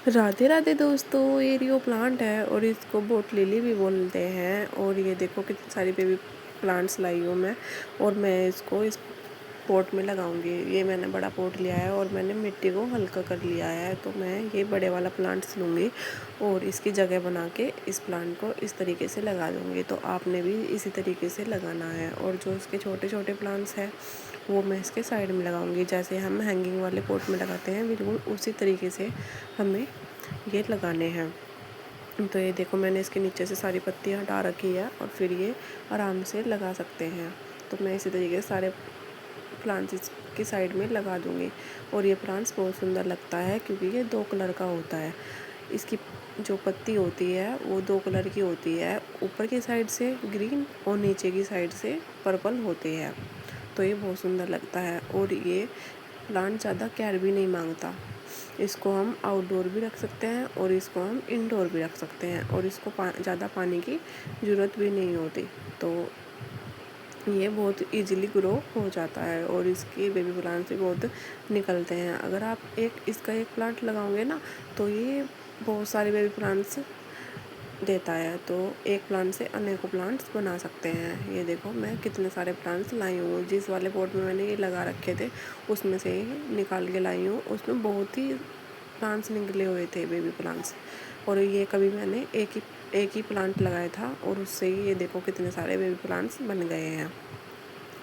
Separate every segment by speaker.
Speaker 1: राधे राधे दोस्तों, ये रियो प्लांट है और इसको बोट लिली भी बोलते हैं। और ये देखो कितनी सारी बेबी प्लांट्स लाई हूँ मैं, और मैं इसको इस पॉट में लगाऊंगी। ये मैंने बड़ा पॉट लिया है और मैंने मिट्टी को हल्का कर लिया है, तो मैं ये बड़े वाला प्लांट्स लूँगी और इसकी जगह बना के इस प्लांट को इस तरीके से लगा दूँगी। तो आपने भी इसी तरीके से लगाना है। और जो इसके छोटे छोटे प्लांट्स हैं वो मैं इसके साइड में लगाऊंगी, जैसे हम हैंगिंग वाले पॉट में लगाते हैं बिल्कुल उसी तरीके से हमें ये लगाने हैं। तो ये देखो मैंने इसके नीचे से सारी पत्तियां हटा रखी है और फिर ये आराम से लगा सकते हैं। तो मैं इसी तरीके से सारे प्लांट्स इसकी साइड में लगा दूंगी। और ये प्लांट्स बहुत सुंदर लगता है क्योंकि ये 2 कलर का होता है। इसकी जो पत्ती होती है वो 2 कलर की होती है, ऊपर की साइड से ग्रीन और नीचे की साइड से पर्पल होती है। तो ये बहुत सुंदर लगता है। और ये प्लांट ज़्यादा केयर भी नहीं मांगता। इसको हम आउटडोर भी रख सकते हैं और इसको हम इंडोर भी रख सकते हैं, और इसको ज़्यादा पानी की ज़रूरत भी नहीं होती। तो ये बहुत इजीली ग्रो हो जाता है और इसके बेबी प्लांट्स भी बहुत निकलते हैं। अगर आप इसका एक प्लांट लगाओगे ना तो ये बहुत सारे बेबी प्लांट्स देता है। तो एक प्लांट से अनेकों प्लांट्स बना सकते हैं। ये देखो मैं कितने सारे प्लांट्स लाई हूँ। जिस वाले पॉट में मैंने ये लगा रखे थे उसमें से ही निकाल के लाई हूँ। उसमें बहुत ही प्लांट्स निकले हुए थे, बेबी प्लांट्स। और ये कभी मैंने एक ही प्लांट लगाया था और उससे ही ये देखो कितने सारे बेबी प्लांट्स बन गए हैं।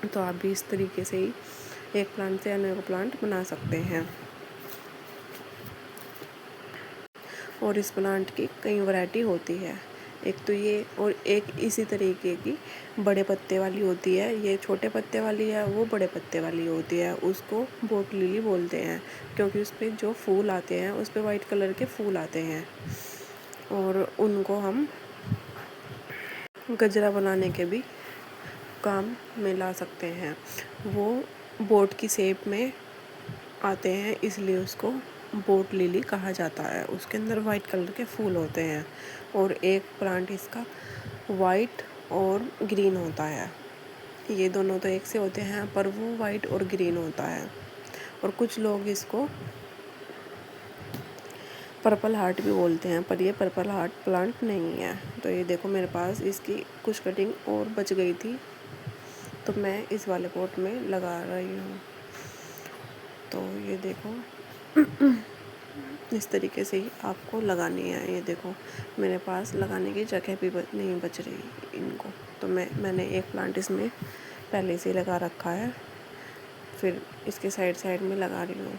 Speaker 1: तो आप भी इस तरीके से ही एक प्लांट से अनेकों प्लांट बना सकते हैं। और इस प्लांट की कई वैरायटी होती है। एक तो ये, और एक इसी तरीके की बड़े पत्ते वाली होती है। ये छोटे पत्ते वाली है, वो बड़े पत्ते वाली होती है। उसको बोट लिली बोलते हैं क्योंकि उस पर जो फूल आते हैं उस पर वाइट कलर के फूल आते हैं। और उनको हम गजरा बनाने के भी काम में ला सकते हैं। वो बोट की शेप में आते हैं इसलिए उसको बोट लिली कहा जाता है। उसके अंदर वाइट कलर के फूल होते हैं। और एक प्लांट इसका वाइट और ग्रीन होता है। ये दोनों तो एक से होते हैं पर वो वाइट और ग्रीन होता है। और कुछ लोग इसको पर्पल हार्ट भी बोलते हैं, पर ये पर्पल हार्ट प्लांट नहीं है। तो ये देखो मेरे पास इसकी कुछ कटिंग और बच गई थी तो मैं इस वाले पॉट में लगा रही हूँ। तो ये देखो इस तरीके से ही आपको लगानी है। ये देखो मेरे पास लगाने की जगह भी नहीं बच रही इनको, तो मैंने एक प्लांट इसमें पहले से लगा रखा है, फिर इसके साइड साइड में लगा रही हूँ।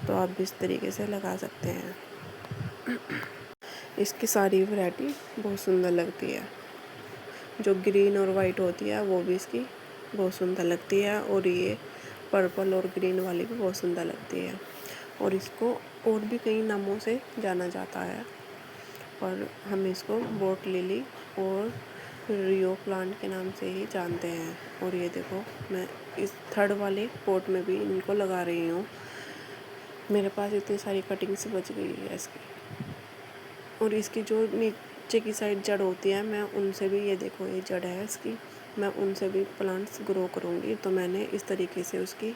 Speaker 1: तो आप भी इस तरीके से लगा सकते हैं। इसकी सारी वैरायटी बहुत सुंदर लगती है। जो ग्रीन और वाइट होती है वो भी इसकी बहुत सुंदर लगती है, और ये पर्पल और ग्रीन वाली भी बहुत सुंदर लगती है। और इसको और भी कई नामों से जाना जाता है, पर हम इसको बोट लिली और रियो प्लांट के नाम से ही जानते हैं। और ये देखो मैं इस थर्ड वाले पॉट में भी इनको लगा रही हूँ। मेरे पास इतनी सारी कटिंग्स बच गई है इसकी। और इसकी जो नीचे की साइड जड़ होती है मैं उनसे भी, ये देखो ये जड़ है इसकी, मैं उनसे भी प्लांट्स ग्रो करूँगी। तो मैंने इस तरीके से उसकी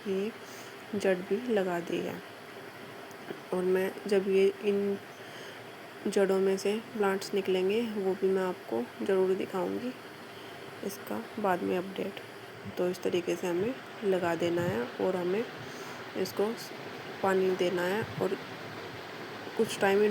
Speaker 1: ये जड़ भी लगा दी है। और मैं जब ये इन जड़ों में से प्लांट्स निकलेंगे वो भी मैं आपको ज़रूर दिखाऊंगी, इसका बाद में अपडेट। तो इस तरीके से हमें लगा देना है और हमें इसको पानी देना है और कुछ टाइम